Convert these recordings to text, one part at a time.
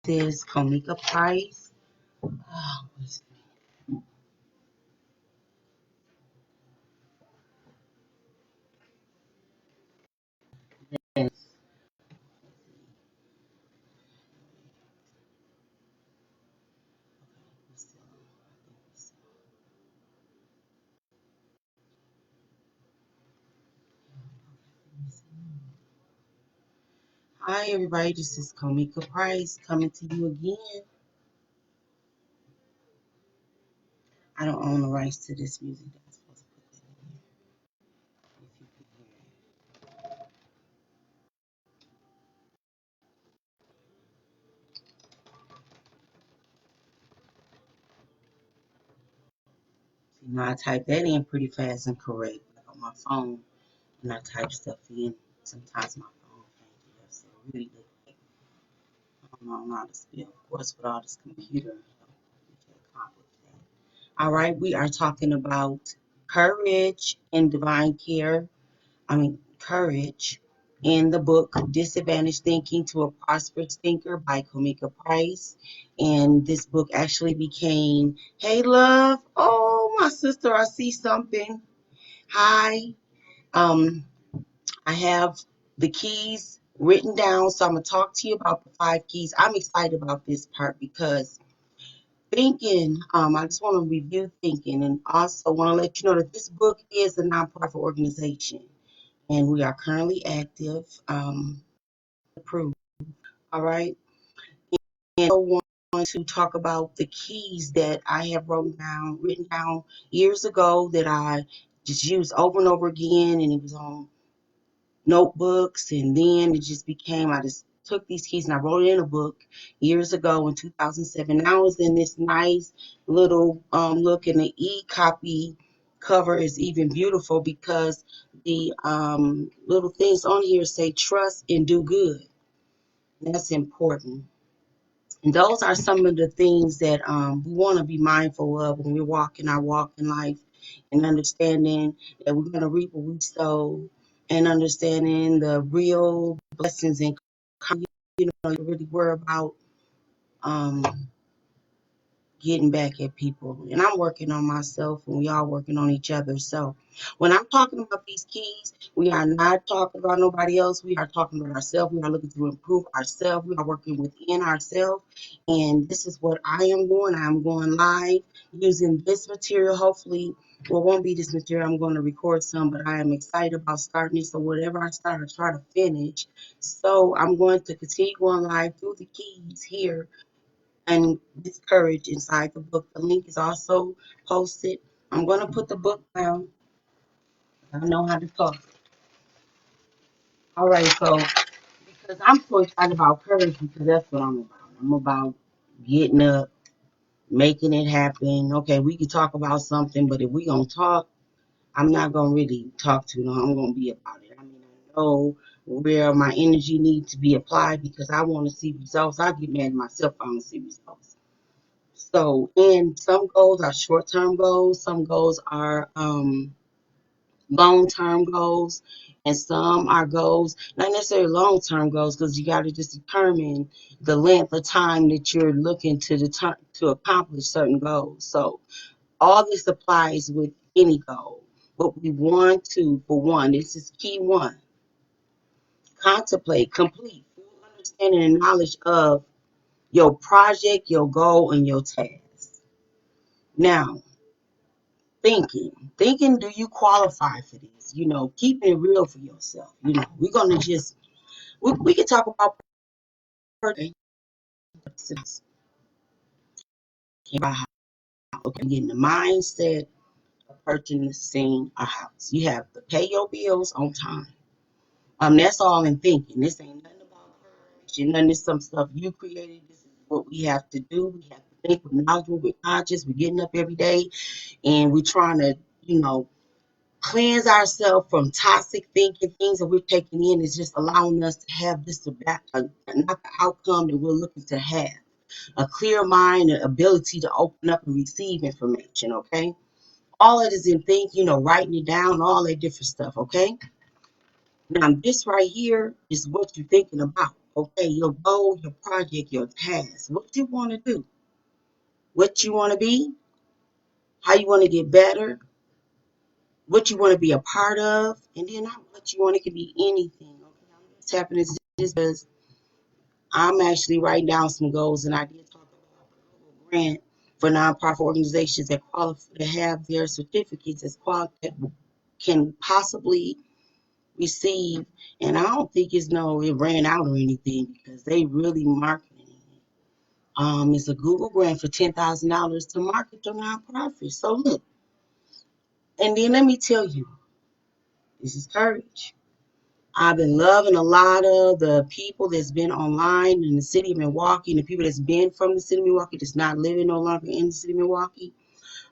is Komika Price. Oh, yes. Hi, everybody. This is Komika Price coming to you again. I don't own the rights to this music. That's supposed to put that in here. If you can hear it. See, now I type that in pretty fast and correct. Like on my phone, and I type stuff in. Sometimes my phone can't do that. So it really look like I don't know how to spell. Of course, with all this computer, we can accomplish that. All right, we are talking about courage and divine care. Courage in the book Disadvantaged Thinking to a Prosperous Thinker by Komika Price. And this book actually became, hey, love. Oh, my sister, I see something. Hi. Um, I have the keys written down, so I'm going to talk to you about the 5 keys. I'm excited about this part because thinking, I just want to review thinking and also want to let you know that this book is a nonprofit organization and we are currently active. Approved. All right. And I want to talk about the keys that I have written down years ago that I just used over and over again, and it was on notebooks, and then it just became I just took these keys and I wrote it in a book years ago in 2007. Now it's in this nice little look, and the e-copy cover is even beautiful because the little things on here say trust and do good. That's important. And those are some of the things that we want to be mindful of when we're walking our walk in life and understanding that we're going to reap what we sow and understanding the real blessings and you really worry about um, getting back at people. And I'm working on myself and we all working on each other. So when I'm talking about these keys, we are not talking about nobody else. We are talking about ourselves. We are looking to improve ourselves. We are working within ourselves. And this is what I am doing. I'm going live using this material. Hopefully, well, it won't be this material. I'm going to record some, but I am excited about starting it. So whatever I start, I try to finish. So I'm going to continue going live through the keys here and this courage inside the book. The link is also posted. I'm going to put the book down. I know how to talk. All right, so because I'm so excited about courage because that's what I'm about. I'm about getting up, making it happen. Okay, we can talk about something, but if we gonna talk, I'm not gonna really talk too long. I'm gonna be about it. I mean, I know where my energy needs to be applied because I want to see results. I get mad at myself if I don't see results. So, and some goals are short-term goals, some goals are long-term goals, and some are goals, not necessarily long-term goals, because you got to just determine the length of time that you're looking to accomplish certain goals. So, all this applies with any goal. But we want to, for one, this is key one, contemplate, complete, full understanding and knowledge of your project, your goal, and your task. Now, thinking, do you qualify for this? Keeping it real for yourself. We're gonna just we can talk about birthday, about how getting the mindset of purchasing a house. You have to pay your bills on time. That's all in thinking. This ain't nothing about courage and none of this some stuff you created. This is what we have to do. We have to think. We're knowledgeable. We're conscious. We're getting up every day, and we're trying to, cleanse ourselves from toxic thinking. Things that we're taking in is just allowing us to have this not the outcome that we're looking to have. A clear mind, an ability to open up and receive information. Okay, all it is in think. Writing it down, all that different stuff. Okay, now this right here is what you're thinking about. Okay, your goal, your project, your task, what you want to do, what you want to be, how you want to get better, what you want to be a part of, and then not what you want. It could be anything. Okay, I'm just happening this because I'm actually writing down some goals, and I did talk about a grant for nonprofit organizations that qualify to have their certificates as that can possibly receive. And I don't think it ran out or anything because they really marketing it. It's a Google grant for $10,000 to market your nonprofit. So look, and then let me tell you, this is courage. I've been loving a lot of the people that's been online in the city of Milwaukee, and the people that's been from the city of Milwaukee that's not living no longer in the city of Milwaukee.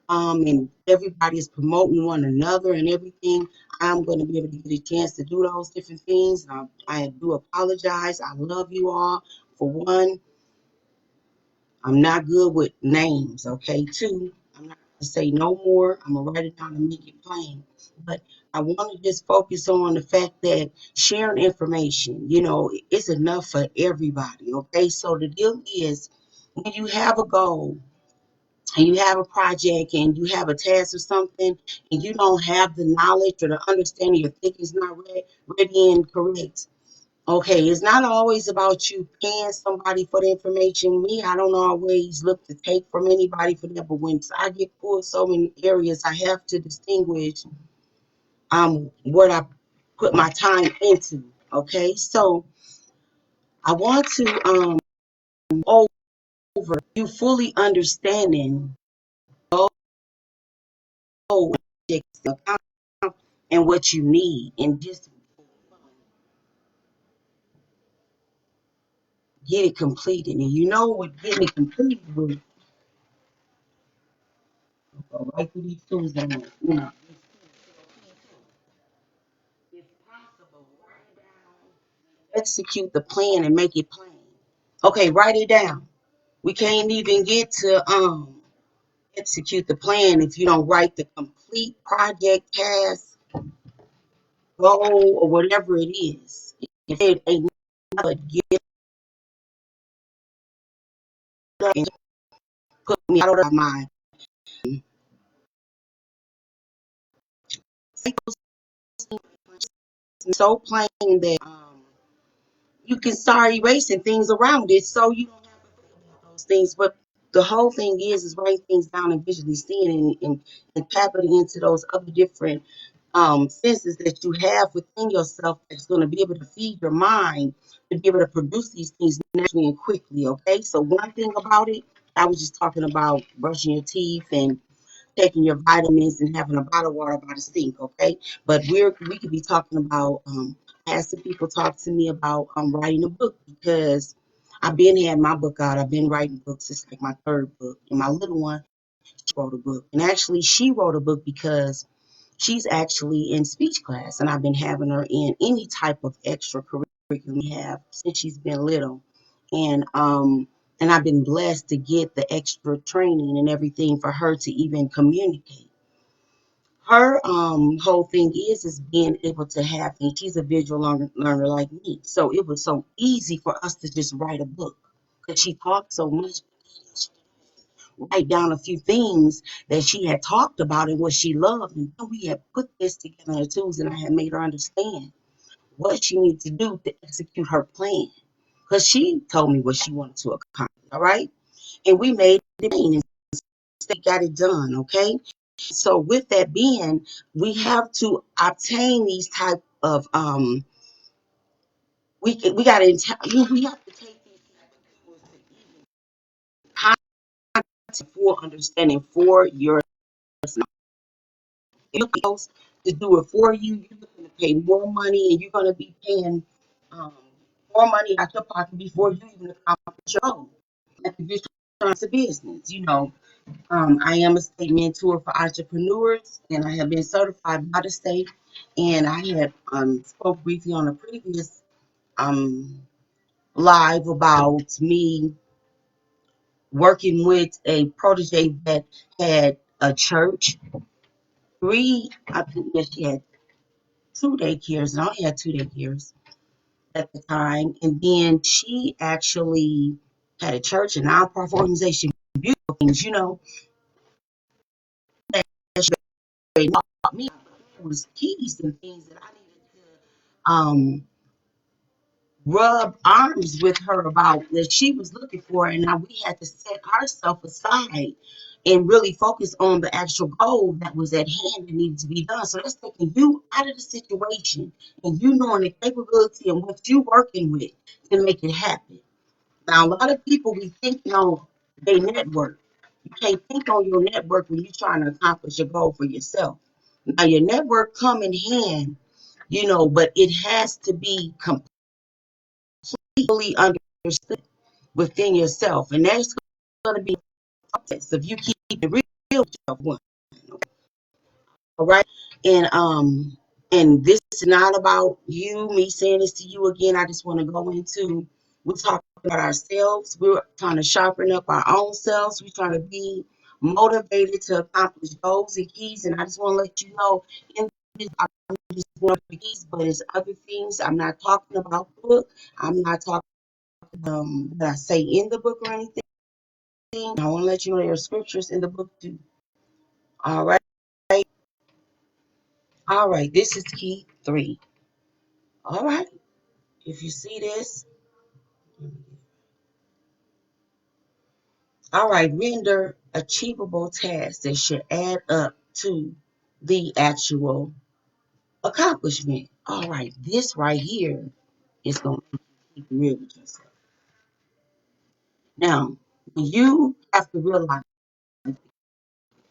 And everybody is promoting one another and everything. I'm going to be able to get a chance to do those different things. I do apologize. I love you all. For one, I'm not good with names, okay? Two, I'm not going to say no more. I'm going to write it down and make it plain. But I want to just focus on the fact that sharing information, it's enough for everybody, okay? So the deal is when you have a goal and you have a project and you have a task or something and you don't have the knowledge or the understanding, your thinking is not ready and correct. Okay, it's not always about you paying somebody for the information. Me, I don't always look to take from anybody for that, but when I get pulled so many areas, I have to distinguish what I put my time into. Okay, so I want to over you fully understanding the goal and what you need, and just get it completed. And what getting it completed will go right through these tools that if possible, write it down, execute the plan and make it plain. Okay, write it down. We can't even get to execute the plan if you don't write the complete project, task, goal, or whatever it is. If it ain't but get up and put me out of my so plain that you can start erasing things around it so you don't have to think about those things. But the whole thing is writing things down and visually seeing and tapping into those other different senses that you have within yourself that's going to be able to feed your mind to be able to produce these things naturally and quickly. Okay, so one thing about it, I was just talking about brushing your teeth and taking your vitamins and having a bottle of water by the sink, okay? But we could be talking about I had some people talk to me about writing a book because I've been had my book out. I've been writing books. It's like my third book. And my little one, she wrote a book. And actually she wrote a book because she's actually in speech class and I've been having her in any type of extra curriculum we have since she's been little. And I've been blessed to get the extra training and everything for her to even communicate. Her whole thing is being able to have things. She's a visual learner like me. So it was so easy for us to just write a book because she talked so much. Write down a few things that she had talked about and what she loved. And then we had put this together in tools and I had made her understand what she needed to do to execute her plan. Because she told me what she wanted to accomplish, all right? And we made it plain and got it done, okay? So with that being, we have to obtain these type of we got to we have to take these content for understanding for yourself. If you're else to do it for you, you're going to pay more money, and you're going to be paying um, more money out your pocket before you even accomplish your goal. Like if you're trying to business, I am a state mentor for entrepreneurs, and I have been certified by the state. And I had spoke briefly on a previous um, live about me working with a protege that had a church. I think that she had two daycares, and I only had two daycares. at the time, and then she actually had a church and nonprofit organization, beautiful things, that she taught me was keys and things that I needed to rub arms with her about that she was looking for, and now we had to set ourselves aside and really focus on the actual goal that was at hand that needed to be done. So that's taking you out of the situation and you knowing the capability and what you're working with to make it happen. Now, a lot of people be thinking on their network. You can't think on your network when you're trying to accomplish a goal for yourself. Now, your network come in hand, but it has to be completely understood within yourself. And that's going to be a process if you keep it real with yourself. All right. And this is not about me saying this to you again. I just want to go into, we're talking about ourselves. We're trying to sharpen up our own selves. We're trying to be motivated to accomplish goals and keys. And I just want to let you know, in this, I'm just one of the keys, but it's other things. I'm not talking about the book. I'm not talking that I say in the book or anything. I want to let you know there are scriptures in the book too. All right. All right. This is key 3. All right. If you see this, all right, render achievable tasks that should add up to the actual accomplishment. All right, this right here is going to keep you real with yourself. Now, you have to realize,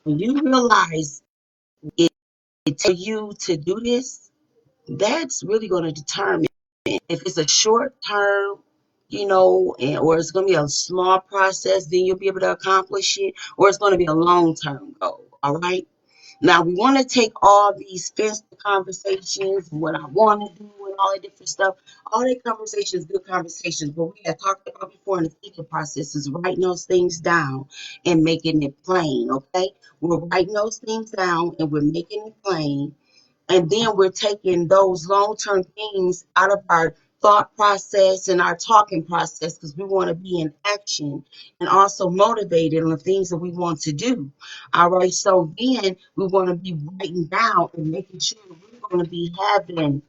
when you realize it, it takes you to do this, that's really going to determine if it's a short term, or it's going to be a small process, then you'll be able to accomplish it, or it's going to be a long term goal. All right. Now, we want to take all these fence conversations and what I want to do and all that different stuff. All that conversations, good conversations, but we have talked about before in the thinking process is writing those things down and making it plain, okay? We're writing those things down and we're making it plain. And then we're taking those long-term things out of our thought process and our talking process because we want to be in action and also motivated on the things that we want to do. All right. So then we want to be writing down and making sure that we're going to be having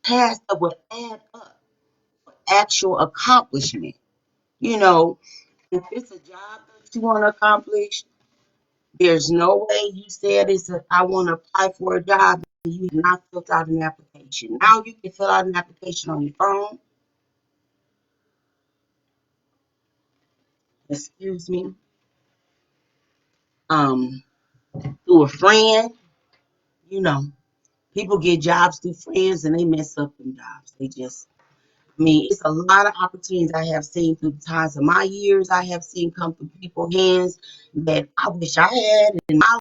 tasks that will add up actual accomplishment. You know, if it's a job that you want to accomplish, there's no way you said I want to apply for a job and you have not filled out an application. Now you can fill out an application on your phone, excuse me, um, through a friend. You know, people get jobs through friends and they mess up them jobs. It's a lot of opportunities I have seen through the times of my years. I have seen come through people's hands that I wish I had in my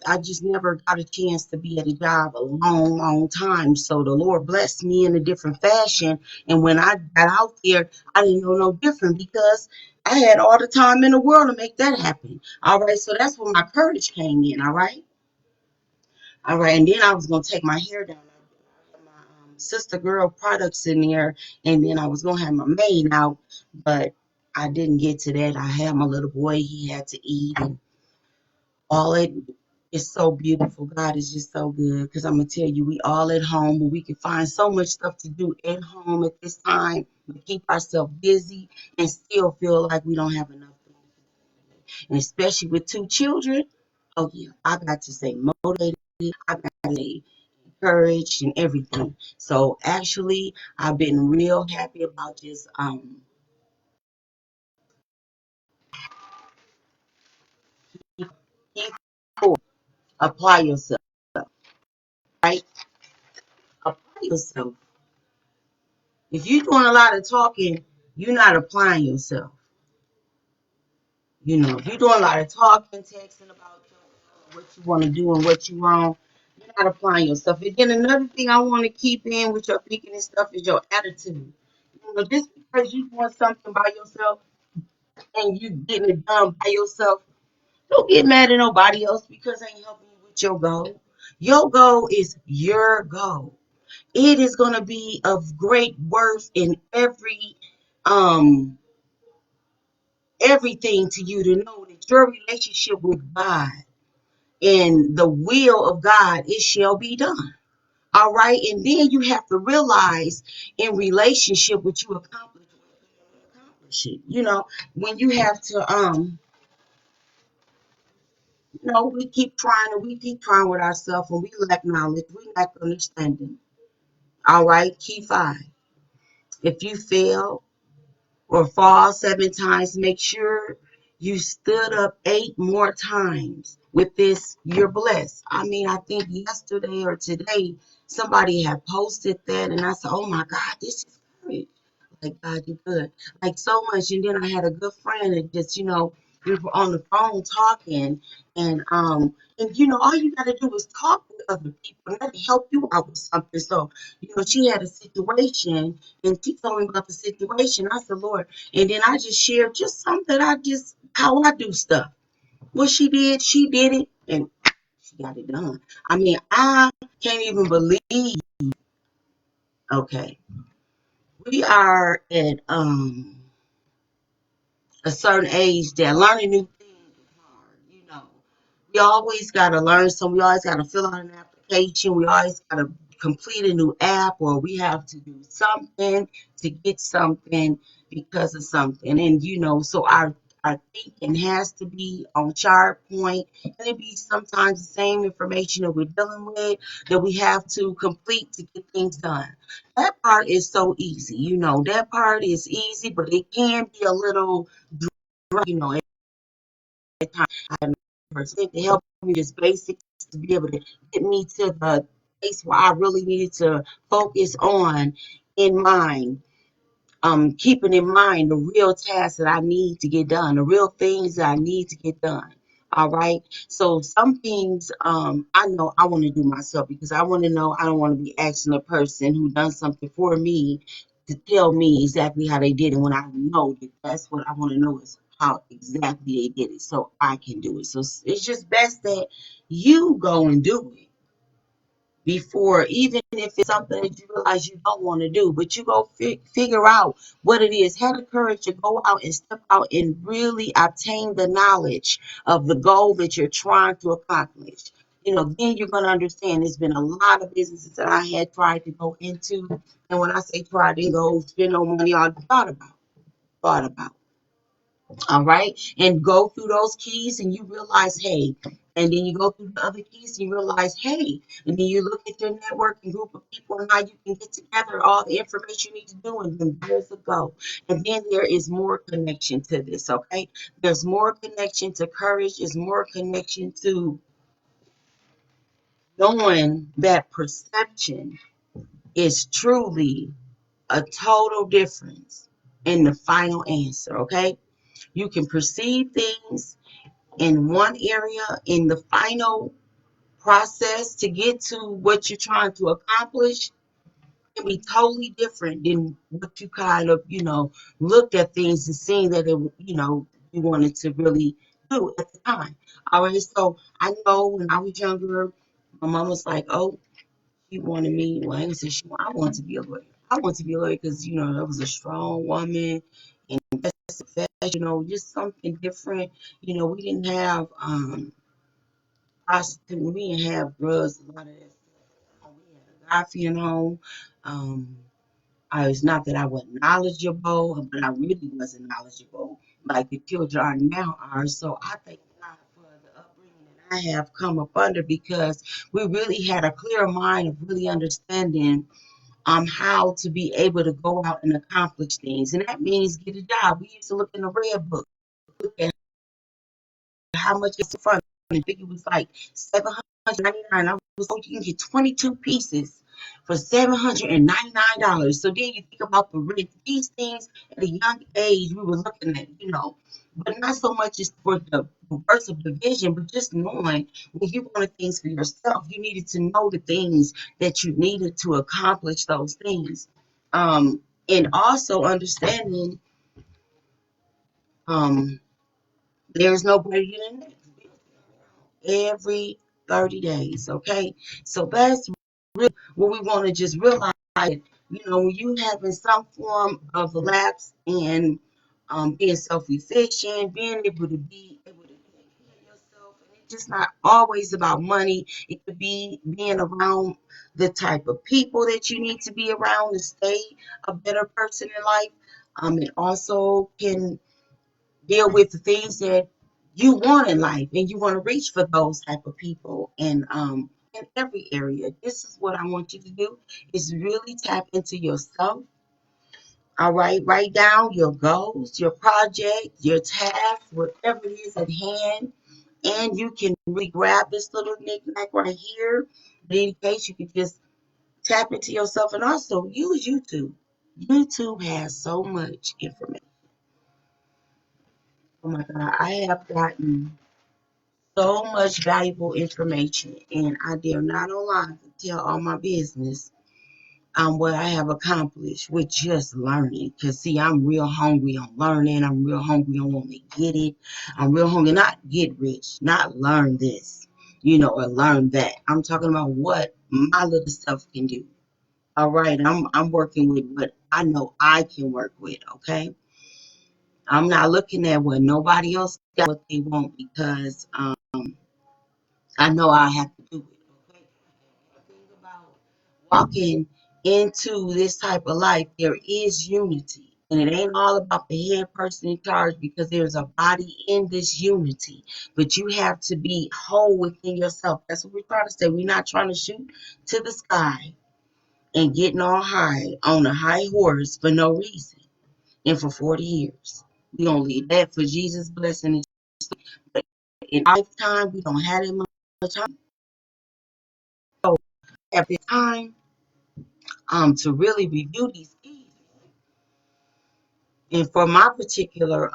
I just never got a chance to be at a job a long, long time. So the Lord blessed me in a different fashion. And when I got out there, I didn't know no different because I had all the time in the world to make that happen. All right. So that's when my courage came in. All right. All right. And then I was going to take my hair down. I had my sister girl products in there. And then I was going to have my maid out. But I didn't get to that. I had my little boy. He had to eat. And all it is so beautiful. God is just so good because I'm gonna tell you, we all at home, but we can find so much stuff to do at home at this time. We keep ourselves busy and still feel like we don't have enough. And especially with 2 children, oh yeah, I got to say motivated, I got to say encouraged and everything. So actually, I've been real happy about just keep apply yourself, right? Apply yourself. If you're doing a lot of talking, you're not applying yourself. If you're doing a lot of talking, texting about what you want to do and what you want, you're not applying yourself. And then another thing I want to keep in with your thinking and stuff is your attitude. Just because you want something by yourself and you getting it done by yourself, don't get mad at nobody else because they ain't helping you with your goal. Your goal is your goal. It is going to be of great worth in um everything to you to know that your relationship with God and the will of God, it shall be done. All right. And then you have to realize in relationship what you accomplish it. When you have to we keep trying with ourselves and we lack knowledge, we lack understanding. All right, key five. If you fail or fall 7 times, make sure you stood up 8 more times. With this, you're blessed. I mean, I think yesterday or today, somebody had posted that, and I said, oh my God, this is great. Like, God, you're good. Like, so much. And then I had a good friend that just, we were on the phone talking, and all you got to do is talk with other people, and that'll help you out with something. So, she had a situation, and she told me about the situation. I said, Lord, and then I just shared just something how I do stuff. What she did it, and she got it done. I mean, I can't even believe, okay, we are at, a certain age that learning new things is hard. We always got to learn something. We always got to fill out an application. We always got to complete a new app, or we have to do something to get something because of something. And, so our thinking has to be on sharp point, and it be sometimes the same information that we're dealing with that we have to complete to get things done. That part is so easy. That part is easy, but it can be a little at times. I had a person to help me just basics to be able to get me to the place where I really needed to focus on in mind, keeping in mind the real tasks that I need to get done, the real things that I need to get done. All right. So some things I know I want to do myself because I want to know. I don't want to be asking a person who done something for me to tell me exactly how they did it when I know that that's what I want to know is how exactly they did it so I can do it. So it's just best that you go and do it before, even if it's something that you realize you don't want to do, but you go figure out what it is. Have the courage to go out and step out and really obtain the knowledge of the goal that you're trying to accomplish. Then you're going to understand there's been a lot of businesses that I had tried to go into. And when I say tried to go spend no money, I thought about. All right. And go through those keys and you realize, hey, and then you go through the other keys and you realize, hey, and then you look at your network and group of people and how you can get together all the information you need to do, and then there's a go. And then there is more connection to this, okay? There's more connection to courage, is more connection to knowing that perception is truly a total difference in the final answer, okay? You can perceive things in one area in the final process to get to what you're trying to accomplish can be totally different than what you kind of, looked at things and seen that you wanted to really do at the time. All right, so I know when I was younger, my mom was like, oh, she wanted me, well, I didn't say I wanted to be a lawyer. I wanted to be a lawyer because, that was a strong woman and that's professional, just something different. We didn't have prostitute. We didn't have drugs, a lot of that stuff. We had a God-fearing home. Um, it's not that I wasn't knowledgeable, but I really wasn't knowledgeable like the children are now are. So I thank God for the upbringing that I have come up under because we really had a clear mind of really understanding how to be able to go out and accomplish things. And that means get a job. We used to look in the red book, look at how much it's fun. I think it was like $799. I was told you can get 22 pieces for $799. So then you think about the rent. These things at a young age we were looking at, but not so much just for the burst of division, but just knowing when you wanted things for yourself, you needed to know the things that you needed to accomplish those things. And also understanding there's no greater than that. Every 30 days, okay? So that's really what we want to just realize. When you having some form of lapse in being self-efficient, being able to take care of yourself, and it's just not always about money. It could be being around the type of people that you need to be around to stay a better person in life. It also can deal with the things that you want in life, and you want to reach for those type of people, and in every area. This is what I want you to do, is really tap into yourself. All right, write down your goals, your project, your task, whatever it is at hand, and you can really grab this little knick-knack right here. But in any case, you can just tap into yourself, and also use YouTube. YouTube has so much information. Oh my God, I have gotten so much valuable information, and I dare not online to tell all my business what I have accomplished with just learning. Because, see, I'm real hungry on learning. I'm real hungry on wanting to get it. I'm real hungry, not get rich, not learn this, or learn that. I'm talking about what my little stuff can do. All right, I'm working with what I know I can work with, okay? I'm not looking at what nobody else got, what they want, because I know I have to do it. Okay. The thing about walking into this type of life, there is unity. And it ain't all about the head person in charge, because there's a body in this unity. But you have to be whole within yourself. That's what we're trying to say. We're not trying to shoot to the sky and getting all high on a high horse for no reason and for 40 years. We don't leave that for Jesus' blessing. But in our lifetime, we don't have that much time. So at the time to really review these keys. And for my particular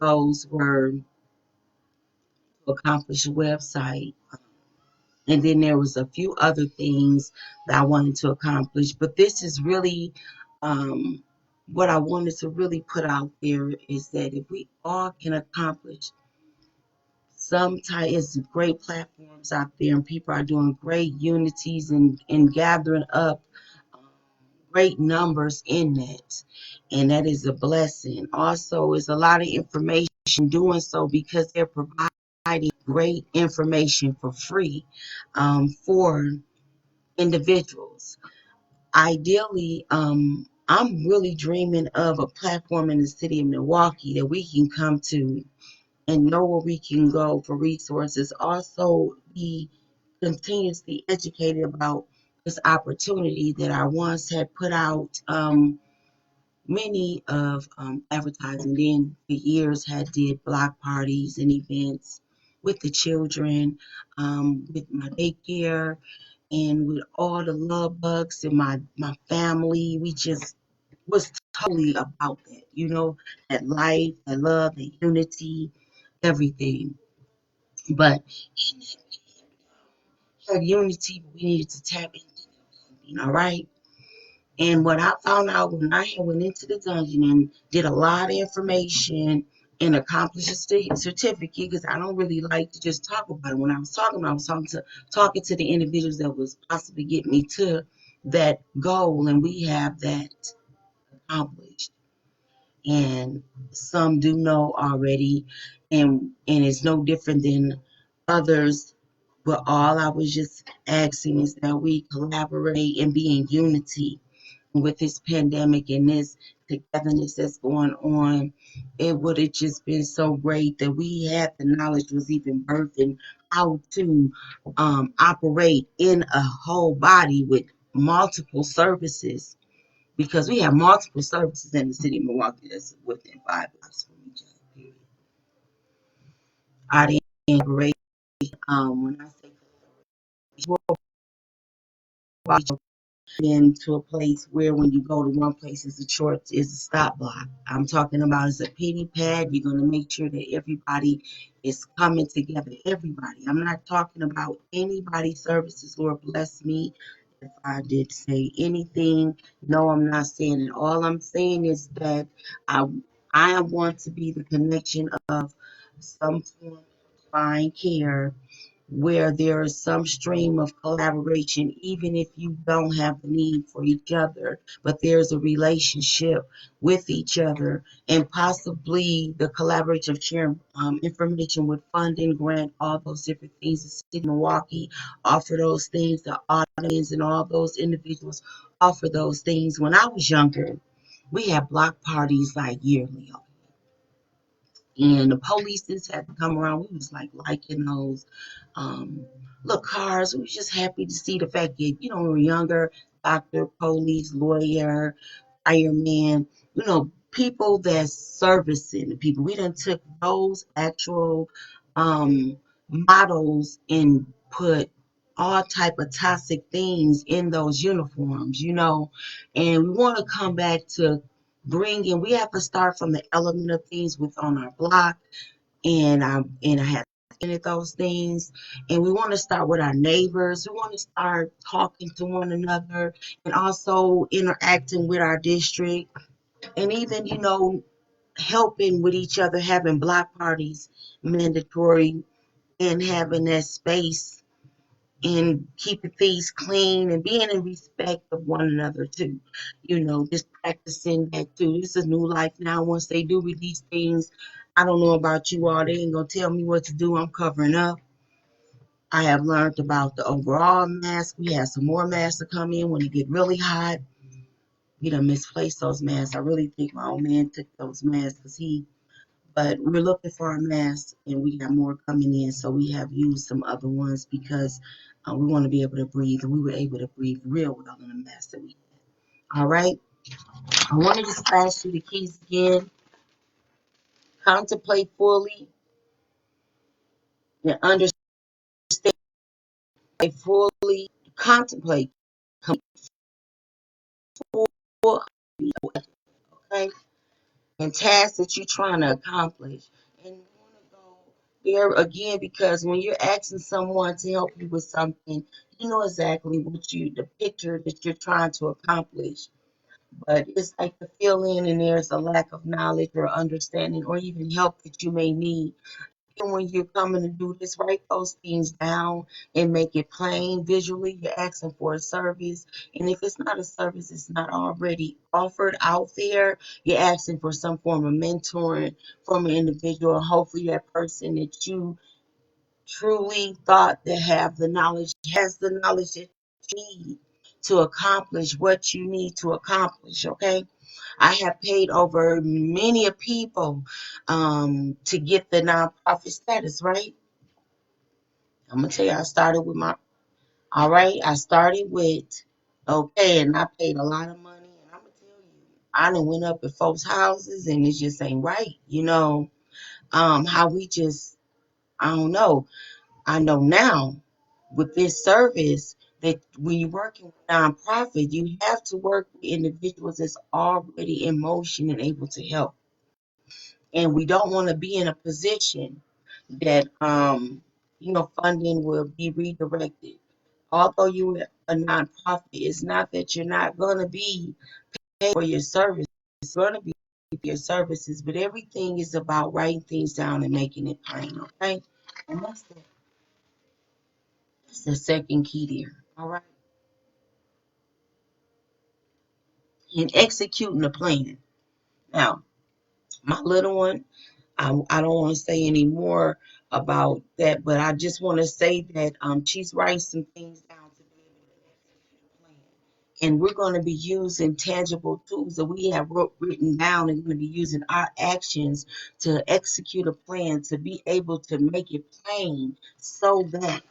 goals were to accomplish a website. And then there was a few other things that I wanted to accomplish. But this is really what I wanted to really put out there, is that if we all can accomplish some type, it's great platforms out there, and people are doing great unities and gathering up um, great numbers in that, and that is a blessing. Also, is a lot of information doing so, because they're providing great information for free for individuals. Ideally, I'm really dreaming of a platform in the city of Milwaukee that we can come to and know where we can go for resources. Also, be continuously educated about this opportunity that I once had put out many of advertising. Then for years had did block parties and events with the children, with my daycare, and with all the love bugs and my family. We just was totally about that, that life, that love, that unity, everything. But in that we had unity, but we needed to tap into something, all right? And what I found out when I had went into the dungeon and did a lot of information and accomplished a state certificate, because I don't really like to just talk about it. When I was talking to the individuals that was possibly getting me to that goal, and we have that accomplished. And some do know already, and it's no different than others. But all I was just asking is that we collaborate and be in unity with this pandemic and this togetherness that's going on. It would have just been so great that we had the knowledge was even birthing how to operate in a whole body with multiple services, because we have multiple services in the city of Milwaukee that's within 5 blocks from each other. Period. I didn't collaborate. When I say collaborate, into a place where when you go to one place is a stop block. I'm talking about it's a pity pad. You're gonna make sure that everybody is coming together. Everybody. I'm not talking about anybody's services. Lord bless me if I did say anything. No, I'm not saying it. All I'm saying is that I I want to be the connection of some form of divine care where there is some stream of collaboration, even if you don't have the need for each other, but there's a relationship with each other, and possibly the collaboration of sharing information with funding, grant, all those different things. The city of Milwaukee offer those things, the audience and all those individuals offer those things. When I was younger, we had block parties like yearly, and the police just had to come around. We was like liking those um, little cars. We was just happy to see the fact that, when we were younger, doctor, police, lawyer, fireman, people that's servicing the people. We done took those actual models and put all type of toxic things in those uniforms, and we want to come back to bringing. We have to start from the element of things with on our block, and I have those things, and we want to start with our neighbors. We want to start talking to one another, and also interacting with our district, and even helping with each other, having block parties mandatory, and having that space, and keeping things clean, and being in respect of one another too. Just practicing that too. This is new life now. Once they do with these things, I don't know about you all. They ain't gonna tell me what to do. I'm covering up. I have learned about the overall mask. We have some more masks to come in when it get really hot. We done misplaced those masks. I really think my old man took those masks but we're looking for our masks, and we got more coming in. So we have used some other ones because we want to be able to breathe, and we were able to breathe real well in the masks that we had. All right. I want to just ask you the keys again. Contemplate fully and understand fully. Contemplate. Okay. And tasks that you're trying to accomplish. And you want to go there again, because when you're asking someone to help you with something, you know exactly the picture that you're trying to accomplish. But it's like the feeling, and there's a lack of knowledge or understanding or even help that you may need. And when you're coming to do this, write those things down and make it plain visually. You're asking for a service. And if it's not a service, it's not already offered out there. You're asking for some form of mentoring from an individual. Hopefully that person that you truly thought to have the knowledge has the knowledge that you need to accomplish what you need to accomplish. Okay. I have paid over many of people to get the nonprofit status, right? I'm gonna tell you, all right, I started with, okay, and I paid a lot of money, and I'm gonna tell you, I done went up at folks' houses, and it just ain't right, how we just, I don't know. I know now with this service that when you're working with nonprofit, you have to work with individuals that's already in motion and able to help. And we don't want to be in a position that funding will be redirected. Although you're a nonprofit, it's not that you're not going to be paid for your service. It's going to be for your services, but everything is about writing things down and making it plain. Okay, and that's the second key there. All right, and executing the plan. Now, my little one, I don't want to say any more about that, but I just want to say that she's writing some things down to be able to execute a plan. And we're going to be using tangible tools that we have written down, and going to be using our actions to execute a plan to be able to make it plain so that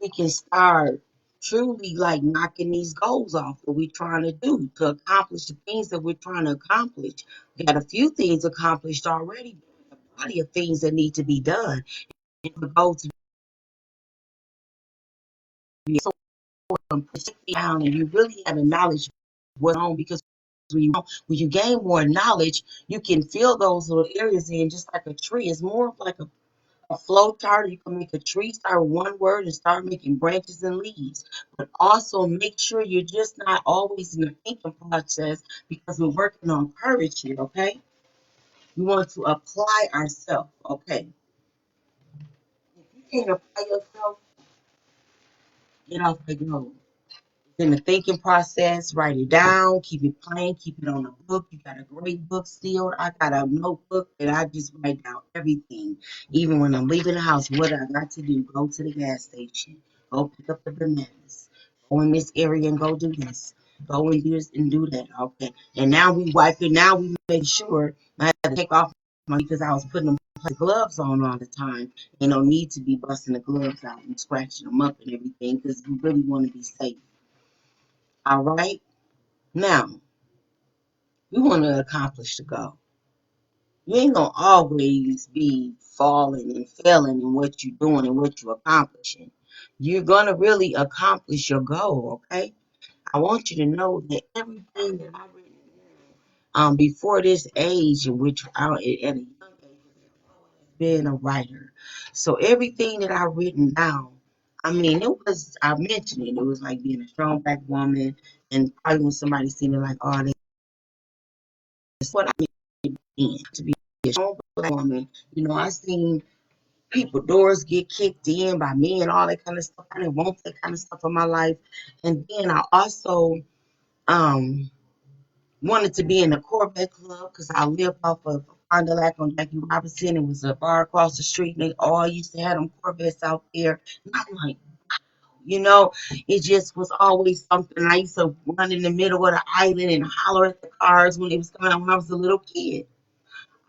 we can start truly like knocking these goals off that we're trying to do to accomplish the things that we're trying to accomplish. We got a few things accomplished already, but a body of things that need to be done. And the goal to be so down, and you really have a knowledge of what's on, because when you gain more knowledge, you can fill those little areas in just like a tree. It's more like a flow chart. You can make a tree start with one word and start making branches and leaves. But also make sure you're just not always in the thinking process, because we're working on courage here, okay? We want to apply ourselves, okay? can't apply yourself, get off the road. In the thinking process, write it down, keep it plain, keep it on a book. You got a great book sealed. I got a notebook that I just write down everything. Even when I'm leaving the house, what I got to do, go to the gas station, go pick up the bananas, go in this area and go do this. Go and do this and do that. Okay. And now we wipe it. Now we make sure I had to take off my because I was putting them gloves on all the time. And no need to be busting the gloves out and scratching them up and everything because we really want to be safe. All right. Now, you want to accomplish the goal. You ain't going to always be falling and failing in what you're doing and what you're accomplishing. You're going to really accomplish your goal, okay? I want you to know that everything that I've written before this age, in which I, at a young age, I've been a writer. So everything that I've written down, I mean, I mentioned it was like being a strong black woman, and probably when somebody seen it like, oh, that's what I mean to be a strong black woman. You know, I seen people doors get kicked in by me and all that kind of stuff. I didn't want that kind of stuff in my life. And then I also um wanted to be in the Corvette Club because I lived off of Fond du Lac on Jackie Robinson. It was a bar across the street, and they all used to have them Corvettes out there. And I'm like, you know, it just was always something. I used to run in the middle of the island and holler at the cars when they was coming out when I was a little kid.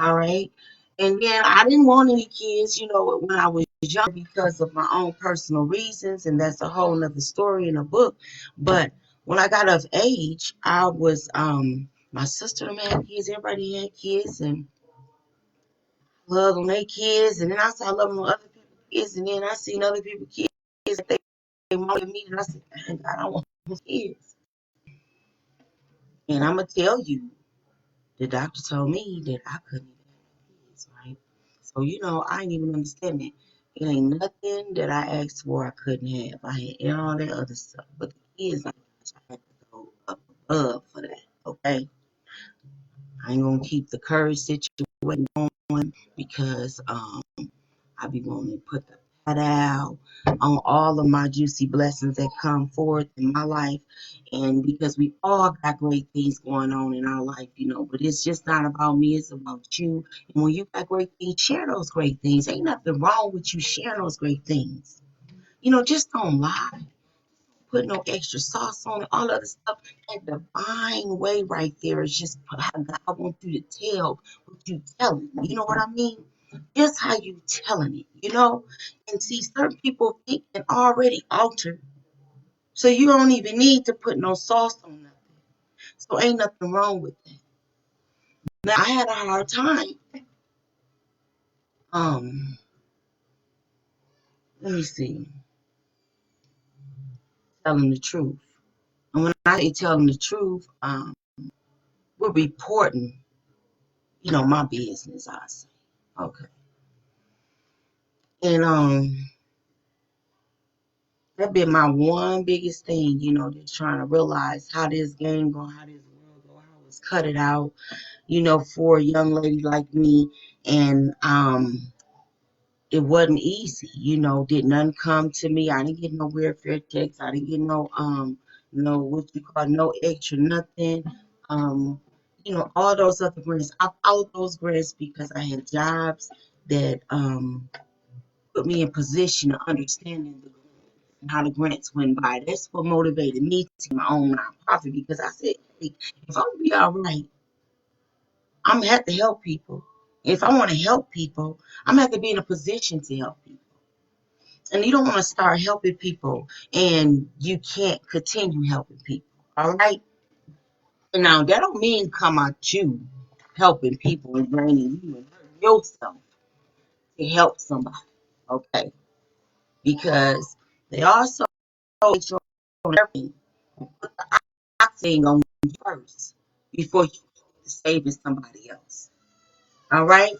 All right. And then I didn't want any kids, you know, when I was young because of my own personal reasons. And that's a whole nother story in a book. But when I got of age, I was, my sister and them had kids, everybody had kids and loved on their kids. And then I started loving on other people's kids. And then I seen other people's kids that they wanted me. And I said, man, God, I want kids. And I'm going to tell you, the doctor told me that I couldn't even have kids, right? So, you know, I ain't even understand it. It ain't nothing that I asked for I couldn't have. I had all that other stuff. But the kids, I had to go up above for that, okay? I ain't gonna keep the courage situation going because I be wanting to put the pat out on all of my juicy blessings that come forth in my life. And because we all got great things going on in our life, you know, but it's just not about me, it's about you. And when you got great things, share those great things. Ain't nothing wrong with you sharing those great things. You know, just don't lie. Put no extra sauce on it, all other stuff. That divine way right there is just how God wants you to tell what you telling. You know what I mean? Just how you telling it, you know? And see, certain people think and already altered. So you don't even need to put no sauce on nothing. So ain't nothing wrong with that. Now I had a hard time. Um, Let me see, telling the truth. And when I say telling the truth, we're reporting, you know, my business, I say. Okay. And that been my one biggest thing, you know, just trying to realize how this game go, how this world go, how it's cut it out, you know, for a young lady like me. And it wasn't easy, you know, did none come to me. I didn't get no welfare checks. I didn't get no what you call no extra nothing. Um, you know, all those other grants. I followed those grants because I had jobs that put me in position to understanding the how the grants went by. That's what motivated me to my own nonprofit because I said, hey, if I'm gonna be all right, I'm gonna have to help people. If I want to help people, I'm gonna have to be in a position to help people. And you don't want to start helping people and you can't continue helping people. All right. And now that don't mean come out you helping people and draining you and hurting yourself to help somebody. Okay. Because they also show everything. Thing on you first before you saving somebody else. All right.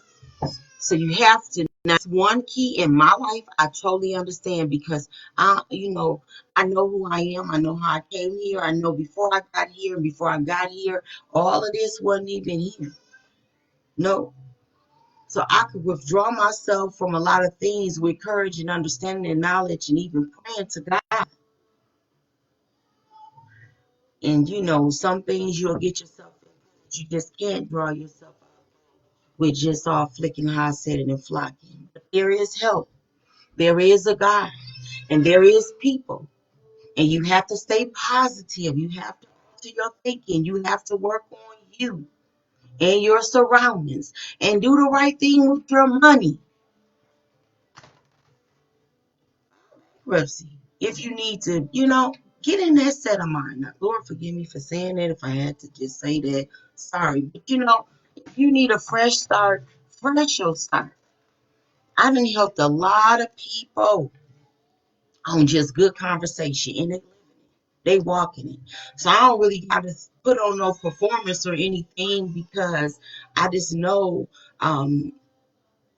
So you have to. That's one key in my life. I totally understand because you know, I know who I am. I know how I came here. I know before I got here and before I got here, all of this wasn't even here. No. so I could withdraw myself from a lot of things with courage and understanding and knowledge and even praying to God. And some things you'll get yourself in, but you just can't draw yourself out with just all flicking, how I said it, and flocking. But there is help. There is a God, and there is people. And you have to stay positive. You have to alter your thinking. You have to work on you and your surroundings and do the right thing with your money. Bankruptcy. If you need to, get in that set of mind. Now, Lord, forgive me for saying that. If I had to just say that, sorry. But if you need a fresh start, fresh your start. I done helped a lot of people on just good conversation, and they walking it. So I don't really got to put on no performance or anything because I just know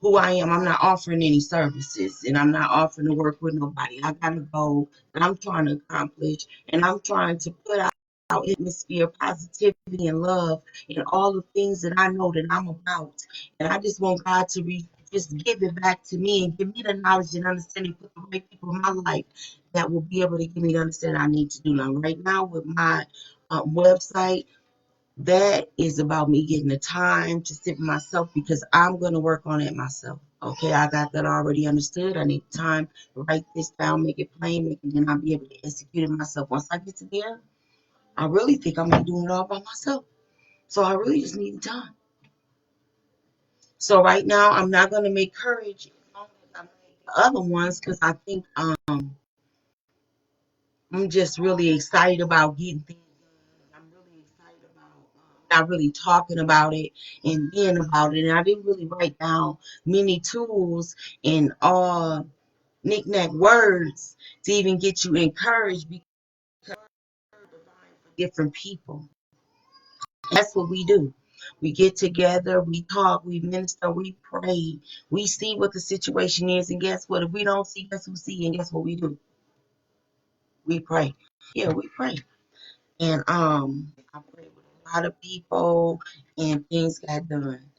who I am. I'm not offering any services, and I'm not offering to work with nobody. I got a goal that I'm trying to accomplish, and I'm trying to put out atmosphere, positivity, and love, and all the things that I know that I'm about. And I just want God to just give it back to me and give me the knowledge and understanding, put the right people in my life that will be able to give me the understanding I need to do. Now, right now with my website, that is about me getting the time to sit with myself because I'm going to work on it myself. Okay, I got that already understood. I need time to write this down, make it plain, and then I'll be able to execute it myself. Once I get to there, I really think I'm going to be doing it all by myself. So I really just need the time. So right now, I'm not going to make courage as long as I make the other ones because I think I'm just really excited about getting things done. I'm really excited about not really talking about it and being about it. And I didn't really write down many tools and all knick-knack words to even get you encouraged because for different people. That's what we do. We get together, we talk, we minister, we pray, we see what the situation is, and guess what? If we don't see, guess who see? And guess what we do? We pray. Yeah, we pray. And I prayed with a lot of people, and things got done.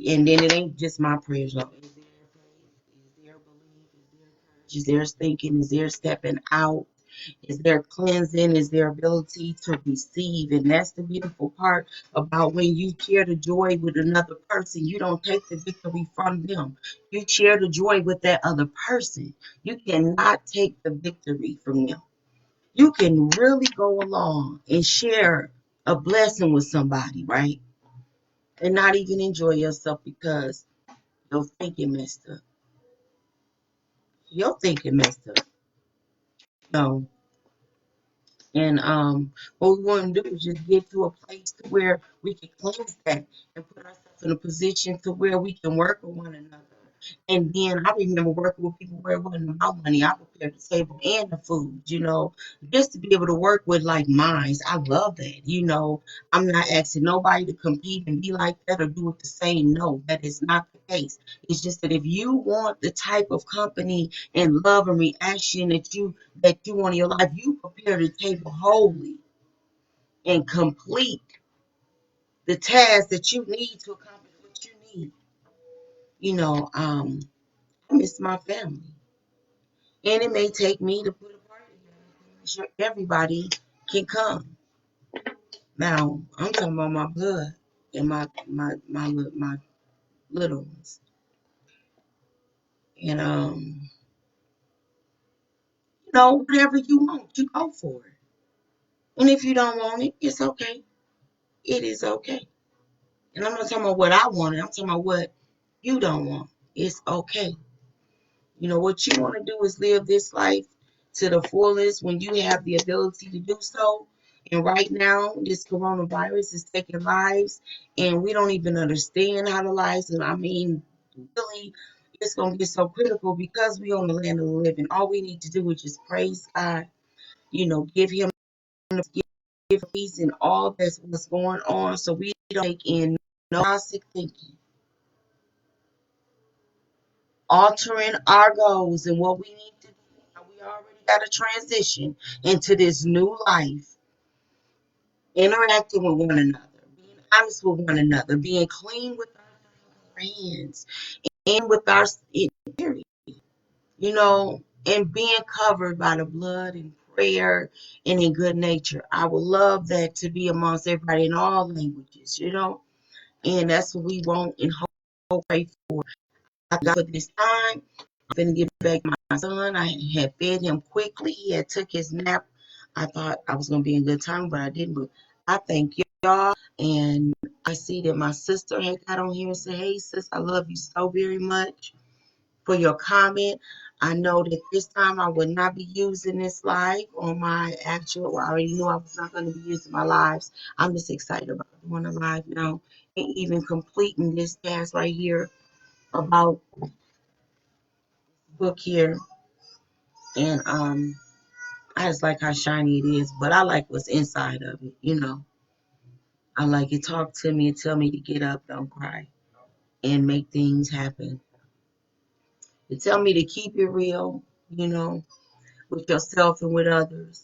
And then it ain't just my prayers, though. Is there faith? Is there belief? Is there courage? Is there thinking? Is there stepping out? Is there cleansing? Is there ability to receive? And that's the beautiful part about when you share the joy with another person. You don't take the victory from them. You share the joy with that other person. You cannot take the victory from them. You can really go along and share a blessing with somebody, right? And not even enjoy yourself because your thinking messed up. Your thinking messed up. No. And what we want to do is just get to a place to where we can cleanse that and put ourselves in a position to where we can work with one another. And then I remember working with people where it wasn't about money. I prepared the table and the food, just to be able to work with like minds. I love that. I'm not asking nobody to compete and be like that or do it the same. No, that is not the case. It's just that if you want the type of company and love and reaction that you want in your life, you prepare the table wholly and complete the task that you need to accomplish what you need. I miss my family. And it may take me to put a party together to make sure everybody can come. Now, I'm talking about my blood and my little ones. And whatever you want, you go for it. And if you don't want it, it's okay. It is okay. And I'm not talking about what I wanted. I'm talking about what you don't want. It's okay. What you want to do is live this life to the fullest when you have the ability to do so. And right now, this coronavirus is taking lives, and we don't even understand how the lives. And I mean, really, it's going to get so critical because we on the land of the living. All we need to do is just praise God, give Him give peace and all that's what's going on, so we don't take in no toxic thinking, altering our goals and what we need to do. We already got to transition into this new life, interacting with one another, being honest with one another, being clean with ourselves, hands and with our spirit, and being covered by the blood and prayer and in good nature. I would love that to be amongst everybody in all languages. And that's what we want and hope, pray for. I got for this time. I'm going to give back my son. I had fed him quickly. He had took his nap. I thought I was going to be in good time, but I didn't. But I thank y'all. And I see that my sister had got on here and said, hey, sis, I love you so very much for your comment. I know that this time I would not be using this live on my actual. I already knew I was not going to be using my lives. I'm just excited about doing a live now and even completing this task right here about book here. And I just like how shiny it is, but I like what's inside of it. I like it. Talk to me and tell me to get up, don't cry, and make things happen. It tell me to keep it real, with yourself and with others.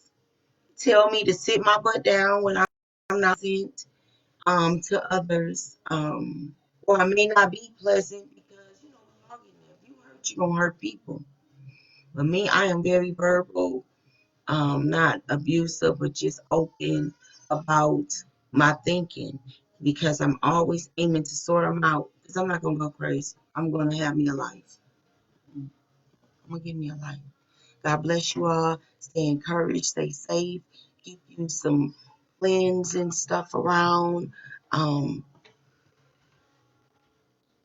Tell me to sit my butt down when I'm not sent to others. Or I may not be pleasant because we all get there. If you hurt, you're gonna hurt people. But me, I am very verbal, not abusive, but just open about my thinking because I'm always aiming to sort them out because I'm not gonna go crazy. I'm gonna have me a life. I'm gonna give me a life. God bless you all. Stay encouraged, stay safe. Keep you some friends and stuff around. Um,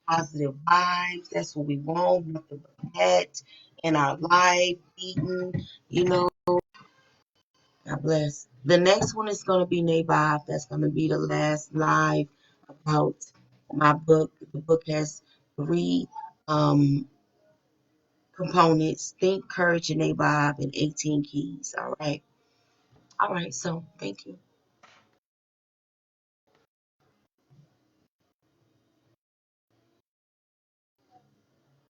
Positive vibes. That's what we want. Nothing but that in our life, eating. God bless. The next one is going to be Nabob. That's going to be the last live about my book. The book has three um, components: Think, Courage, and Nabob, and 18 keys. All right. All right. So thank you.